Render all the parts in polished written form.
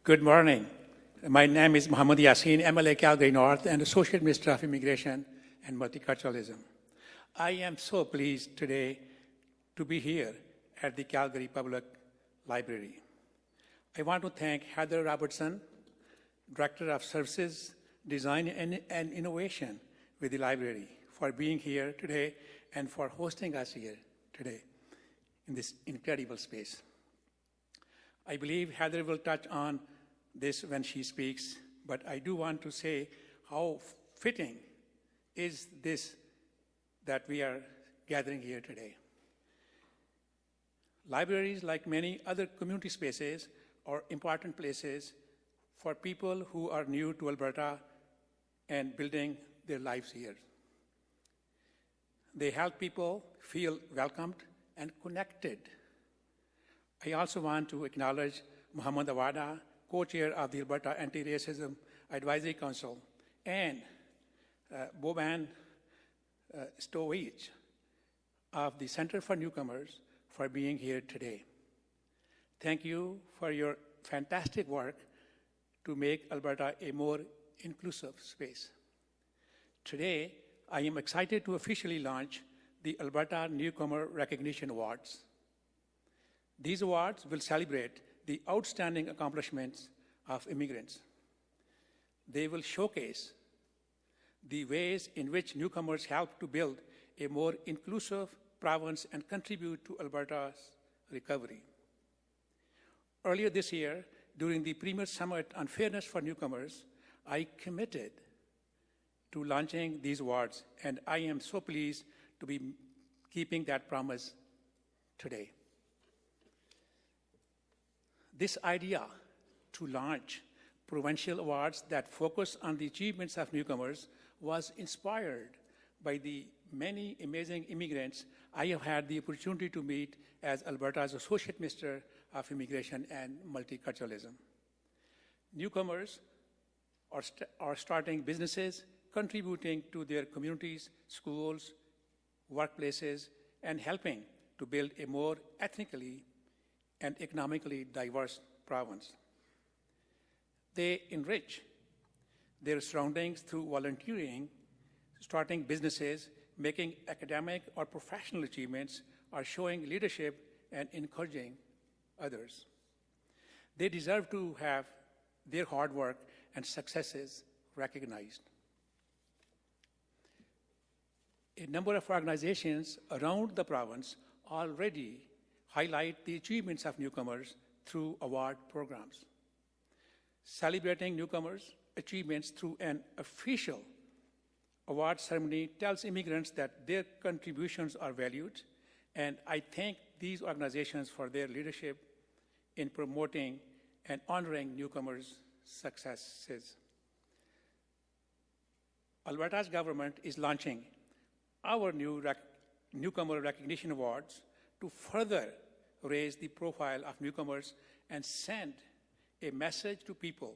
Good morning. My name is Mohammed Yaseen, MLA Calgary North and Associate Minister of Immigration and Multiculturalism. I am so pleased today to be here at the Calgary Public Library. I want to thank Heather Robertson, Director of Services, Design and Innovation with the library, for being here today and for hosting us here today in this incredible space. I believe Heather will touch on this when she speaks, but I do want to say how fitting is this that we are gathering here today. Libraries, like many other community spaces, are important places for people who are new to Alberta and building their lives here. They help people feel welcomed and connected. I also want to acknowledge Muhammad Awada, co-chair of the Alberta Anti-Racism Advisory Council, and Boban Stowich of the Center for Newcomers for being here today. Thank you for your fantastic work to make Alberta a more inclusive space. Today, I am excited to officially launch the Alberta Newcomer Recognition Awards. These awards will celebrate the outstanding accomplishments of immigrants. They will showcase the ways in which newcomers help to build a more inclusive province and contribute to Alberta's recovery. Earlier this year, during the Premier Summit on Fairness for Newcomers, I committed to launching these awards, and I am so pleased to be keeping that promise today. This idea to launch provincial awards that focus on the achievements of newcomers was inspired by the many amazing immigrants I have had the opportunity to meet as Alberta's Associate Minister of Immigration and Multiculturalism. Newcomers are starting businesses, contributing to their communities, schools, workplaces, and helping to build a more ethnically and economically diverse province. They enrich their surroundings through volunteering, starting businesses, making academic or professional achievements, or showing leadership and encouraging others. They deserve to have their hard work and successes recognized. A number of organizations around the province already highlight the achievements of newcomers through award programs. Celebrating newcomers' achievements through an official award ceremony tells immigrants that their contributions are valued, and I thank these organizations for their leadership in promoting and honoring newcomers' successes. Alberta's government is launching our new Newcomer Recognition Awards to further raise the profile of newcomers and send a message to people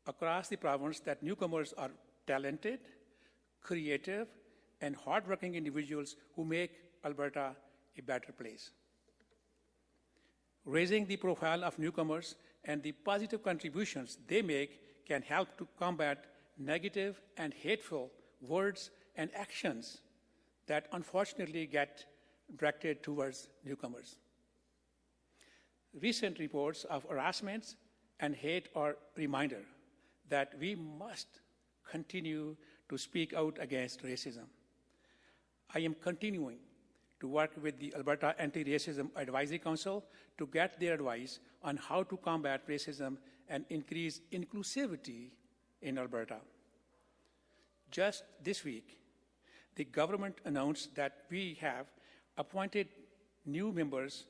across the province that newcomers are talented, creative, and hardworking individuals who make Alberta a better place. Raising the profile of newcomers and the positive contributions they make can help to combat negative and hateful words and actions that unfortunately get directed towards newcomers. Recent reports of harassments and hate are a reminder that we must continue to speak out against racism. I am continuing to work with the Alberta Anti-Racism Advisory Council to get their advice on how to combat racism and increase inclusivity in Alberta. Just this week, the government announced that we have appointed new members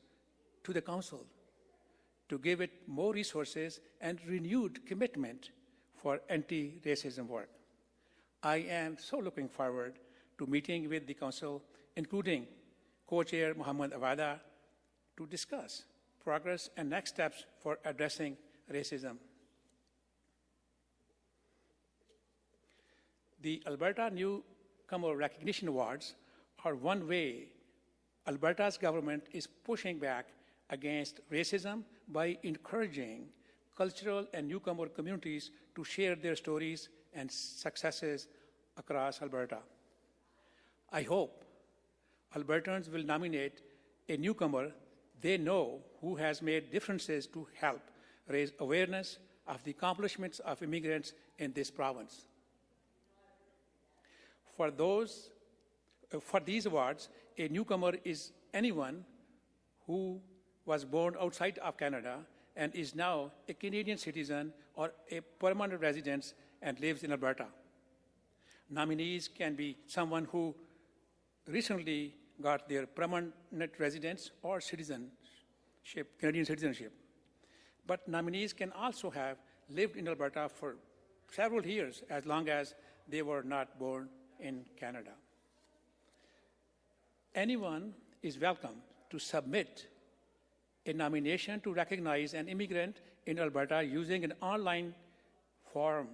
to the council to give it more resources and renewed commitment for anti-racism work. I am so looking forward to meeting with the council, including co-chair Muhammad Awada, to discuss progress and next steps for addressing racism. The Alberta Newcomer Recognition Awards are one way Alberta's government is pushing back against racism by encouraging cultural and newcomer communities to share their stories and successes across Alberta. I hope Albertans will nominate a newcomer they know who has made differences to help raise awareness of the accomplishments of immigrants in this province. For these awards, a newcomer is anyone who was born outside of Canada and is now a Canadian citizen or a permanent resident and lives in Alberta. Nominees can be someone who recently got their permanent residence or citizenship, Canadian citizenship. But nominees can also have lived in Alberta for several years as long as they were not born in Canada. Anyone is welcome to submit a nomination to recognize an immigrant in Alberta using an online form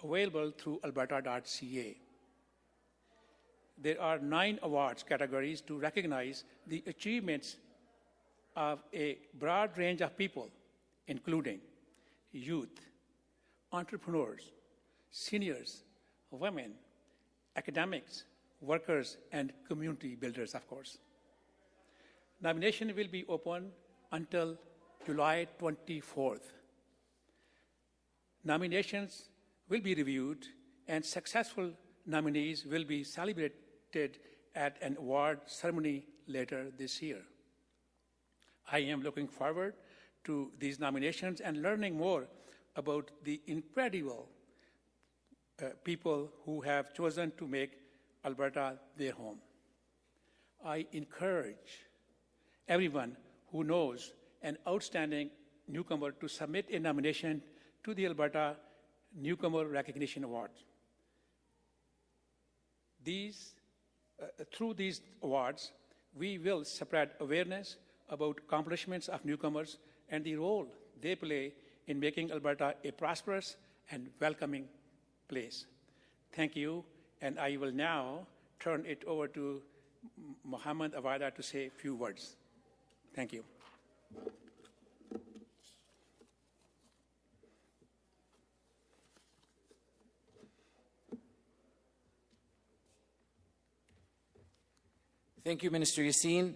available through alberta.ca. There are 9 awards categories to recognize the achievements of a broad range of people, including youth, entrepreneurs, seniors, women, academics, workers, and community builders, of course. Nomination will be open until July 24th. Nominations will be reviewed, and successful nominees will be celebrated at an award ceremony later this year. I am looking forward to these nominations and learning more about the incredible people who have chosen to make Alberta their home. I encourage everyone who knows an outstanding newcomer to submit a nomination to the Alberta Newcomer Recognition Award. Through these awards, we will spread awareness about accomplishments of newcomers and the role they play in making Alberta a prosperous and welcoming place. Thank you, and I will now turn it over to Mohammed Awada to say a few words. Thank you. Thank you, Minister Yaseen.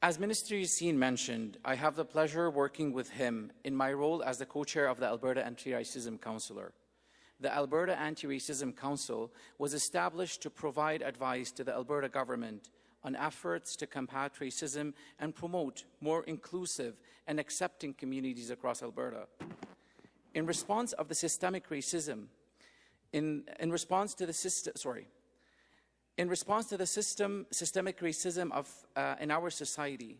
As Minister Yaseen mentioned, I have the pleasure of working with him in my role as the co-chair of the Alberta Anti-Racism Council. The Alberta Anti-Racism Council was established to provide advice to the Alberta government on efforts to combat racism and promote more inclusive and accepting communities across Alberta. In response to the systemic racism in our society,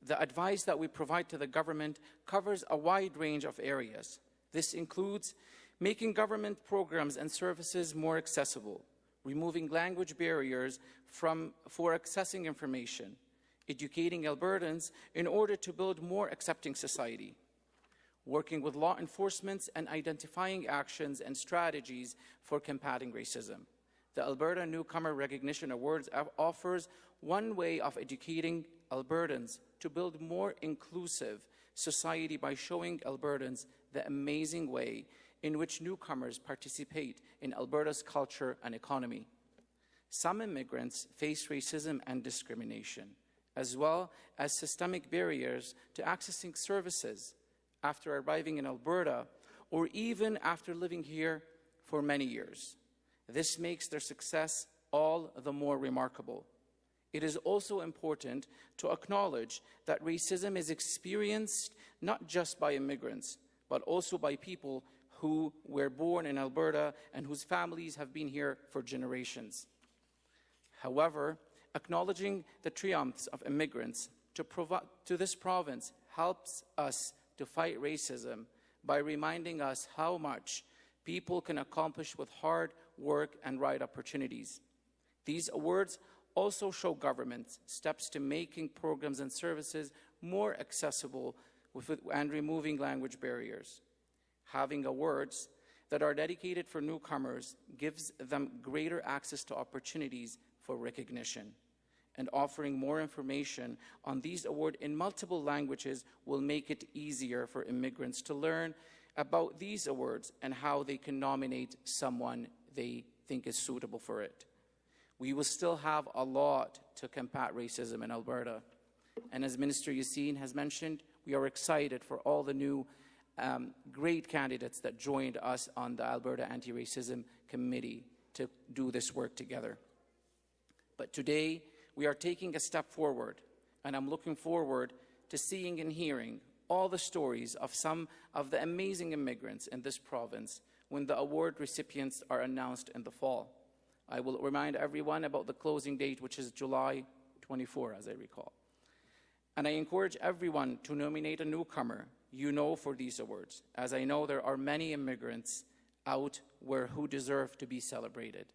the advice that we provide to the government covers a wide range of areas. This includes making government programs and services more accessible, removing language barriers for accessing information, educating Albertans in order to build more accepting society, working with law enforcement and identifying actions and strategies for combating racism. The Alberta Newcomer Recognition Awards offers one way of educating Albertans to build more inclusive society by showing Albertans the amazing way in which newcomers participate in Alberta's culture and economy. Some immigrants face racism and discrimination, as well as systemic barriers to accessing services after arriving in Alberta or even after living here for many years. This makes their success all the more remarkable. It is also important to acknowledge that racism is experienced not just by immigrants, but also by people who were born in Alberta and whose families have been here for generations. However, acknowledging the triumphs of immigrants to this province helps us to fight racism by reminding us how much people can accomplish with hard work and right opportunities. These awards also show government steps to making programs and services more accessible and removing language barriers. Having awards that are dedicated for newcomers gives them greater access to opportunities for recognition. and offering more information on these awards in multiple languages will make it easier for immigrants to learn about these awards and how they can nominate someone they think is suitable for it. We will still have a lot to combat racism in Alberta. And as Minister Yaseen has mentioned, we are excited for all the new great candidates that joined us on the Alberta Anti-Racism Committee to do this work together. But today, we are taking a step forward, and I'm looking forward to seeing and hearing all the stories of some of the amazing immigrants in this province when the award recipients are announced in the fall. I will remind everyone about the closing date, which is July 24, as I recall. And I encourage everyone to nominate a newcomer you know for these awards, as I know there are many immigrants out who deserve to be celebrated.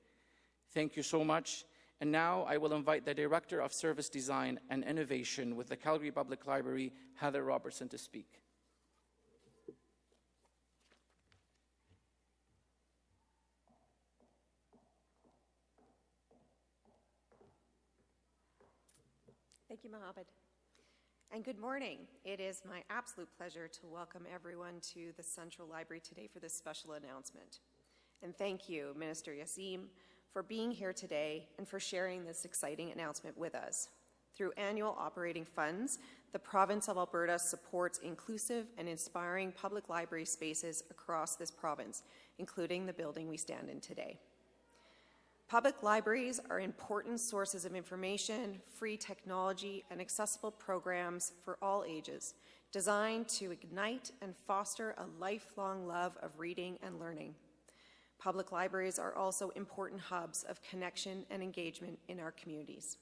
Thank you so much. And now I will invite the Director of Service Design and Innovation with the Calgary Public Library, Heather Robertson, to speak. Thank you, Mohammed. And good morning. It is my absolute pleasure to welcome everyone to the Central Library today for this special announcement. And thank you, Minister Yaseen, for being here today and for sharing this exciting announcement with us. Through annual operating funds, the province of Alberta supports inclusive and inspiring public library spaces across this province, including the building we stand in today. Public libraries are important sources of information, free technology, and accessible programs for all ages, designed to ignite and foster a lifelong love of reading and learning. Public libraries are also important hubs of connection and engagement in our communities.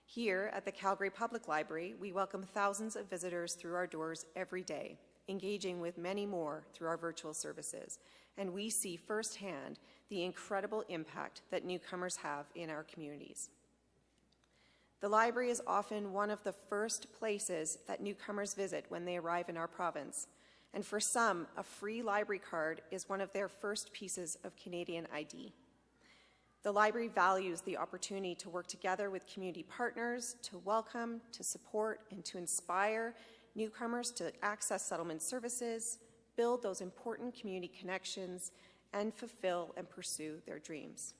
Here at the Calgary Public Library, we welcome thousands of visitors through our doors every day, engaging with many more through our virtual services, and we see firsthand the incredible impact that newcomers have in our communities. The library is often one of the first places that newcomers visit when they arrive in our province, and for some, a free library card is one of their first pieces of Canadian ID. The library values the opportunity to work together with community partners, to welcome, to support, and to inspire newcomers to access settlement services, build those important community connections, and fulfill and pursue their dreams.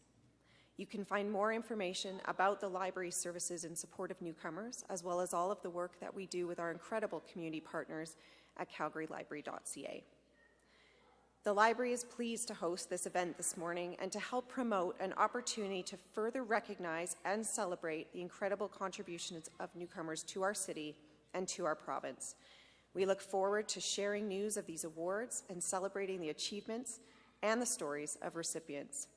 You can find more information about the library's services in support of newcomers, as well as all of the work that we do with our incredible community partners at calgarylibrary.ca. The library is pleased to host this event this morning and to help promote an opportunity to further recognize and celebrate the incredible contributions of newcomers to our city and to our province. We look forward to sharing news of these awards and celebrating the achievements and the stories of recipients.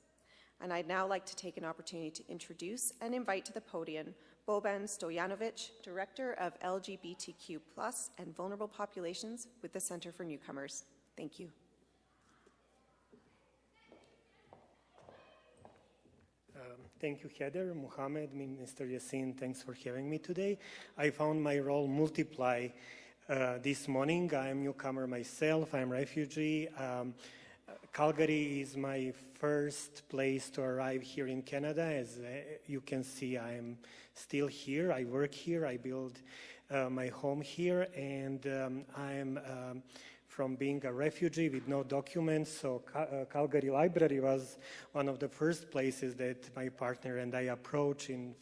And I'd now like to take an opportunity to introduce and invite to the podium Boban Stojanovic, Director of LGBTQ+ and Vulnerable Populations with the Center for Newcomers. Thank you. Thank you, Heather, Mohammed, Minister Yaseen, thanks for having me today. I found my role multiply this morning. I'm a newcomer myself, I'm a refugee. Calgary is my first place to arrive here in Canada. As you can see, I'm still here. I work here. I build my home here, and I'm from being a refugee with no documents. So Calgary Library was one of the first places that my partner and I approached in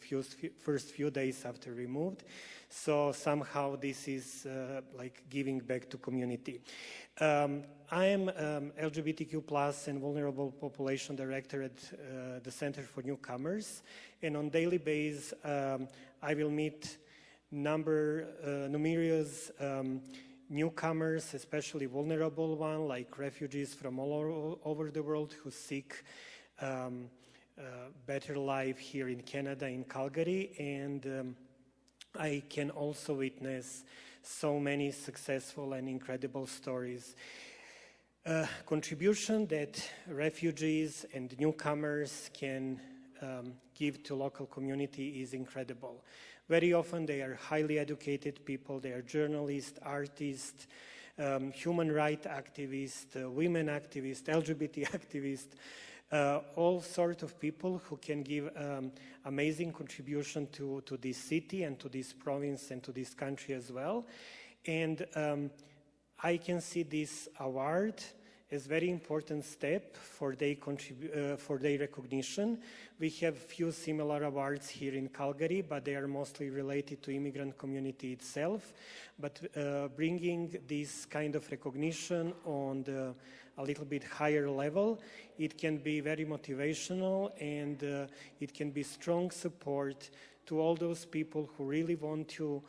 first few days after we moved. So somehow this is like giving back to community. I am LGBTQ+ and Vulnerable Population Director at the Center for Newcomers, and on daily basis I will meet numerous newcomers, especially vulnerable ones like refugees from all over the world who seek better life here in Canada, in Calgary, and I can also witness so many successful and incredible stories. Contribution that refugees and newcomers can give to local community is incredible. Very often they are highly educated people, they are journalists, artists, human rights activists, women activists, LGBT activists, all sorts of people who can give amazing contribution to this city and to this province and to this country as well. And I can see this award as a very important step for their recognition. We have few similar awards here in Calgary, but they are mostly related to immigrant community itself. But bringing this kind of recognition on a little bit higher level, it can be very motivational, and it can be strong support to all those people who really want to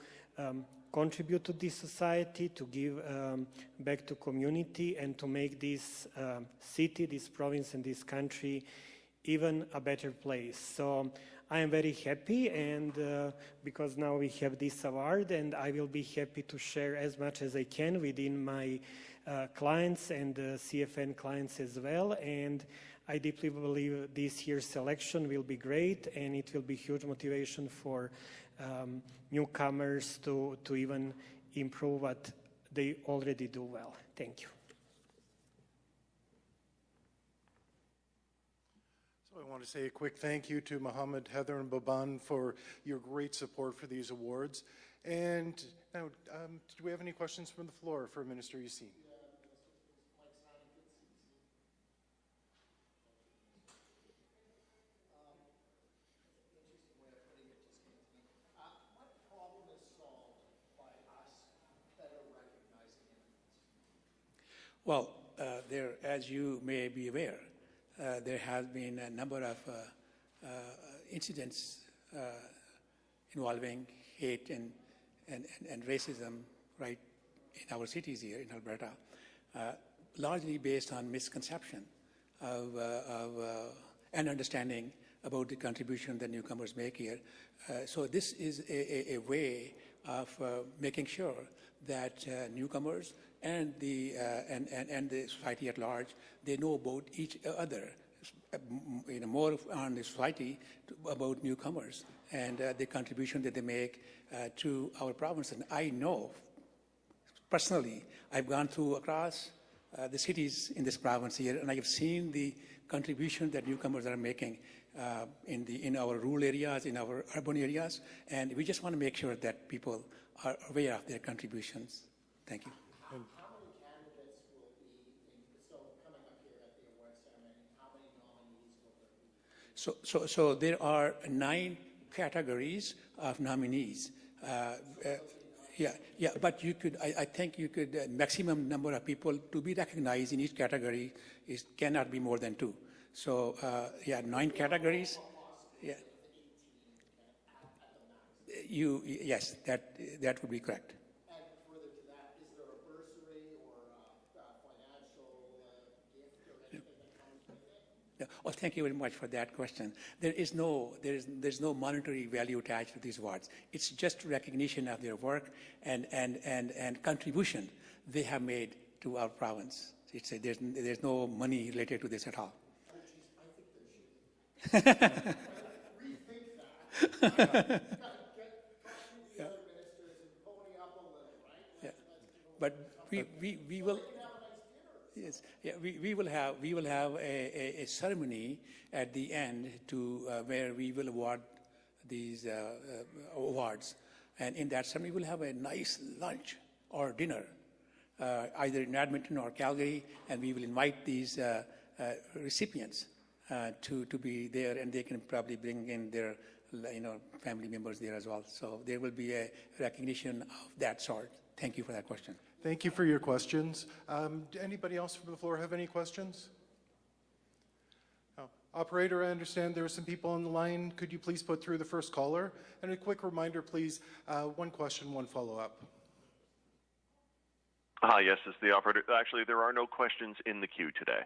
contribute to this society, to give back to community, and to make this city, this province, and this country even a better place. So I am very happy, and because now we have this award, and I will be happy to share as much as I can within my clients and CFN clients as well. And I deeply believe this year's selection will be great, and it will be huge motivation for newcomers to even improve what they already do well. Thank you. So I want to say a quick thank you to Mohammed, Heather, and Baban for your great support for these awards. And now, do we have any questions from the floor for Minister Yaseen? Well, as you may be aware, there has been a number of incidents involving hate and racism right in our cities here in Alberta, largely based on misconception of and understanding about the contribution that newcomers make here. So this is a way of making sure that newcomers and the society at large, they know about each other, more on the society about newcomers and the contribution that they make to our province. And I know personally, I've gone through across the cities in this province here, and I have seen the contribution that newcomers are making in our rural areas, in our urban areas, and we just want to make sure that people are aware of their contributions. Thank you. How many candidates will be coming up here at the award ceremony? How many nominees will there be? So there are 9 categories of nominees. Yeah, but you could, I think you could, maximum number of people to be recognized in each category cannot be more than 2. So, 9 categories. Yeah. Yes, that would be correct. And further to that, is there a bursary or a financial gift or anything that comes with it? Yeah. Oh, thank you very much for that question. There's no monetary value attached to these awards. It's just recognition of their work and contribution they have made to our province. There's no money related to this at all. Oh, geez, I think there should be. Rethink that. The other ministers and pony up a little, right? Yeah. But we will. Yes, yeah, we will have a ceremony at the end to where we will award these awards, and in that ceremony we'll have a nice lunch or dinner, either in Edmonton or Calgary, and we will invite these recipients to be there, and they can probably bring in their family members there as well. So there will be a recognition of that sort. Thank you for that question. Thank you for your questions. Anybody else from the floor have any questions? Operator, I understand there are some people on the line. Could you please put through the first caller? And a quick reminder, please, 1 question, 1 follow-up. Yes, this is the operator. Actually, there are no questions in the queue today.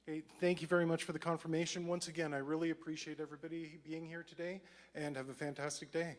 Okay, thank you very much for the confirmation. Once again, I really appreciate everybody being here today, and have a fantastic day.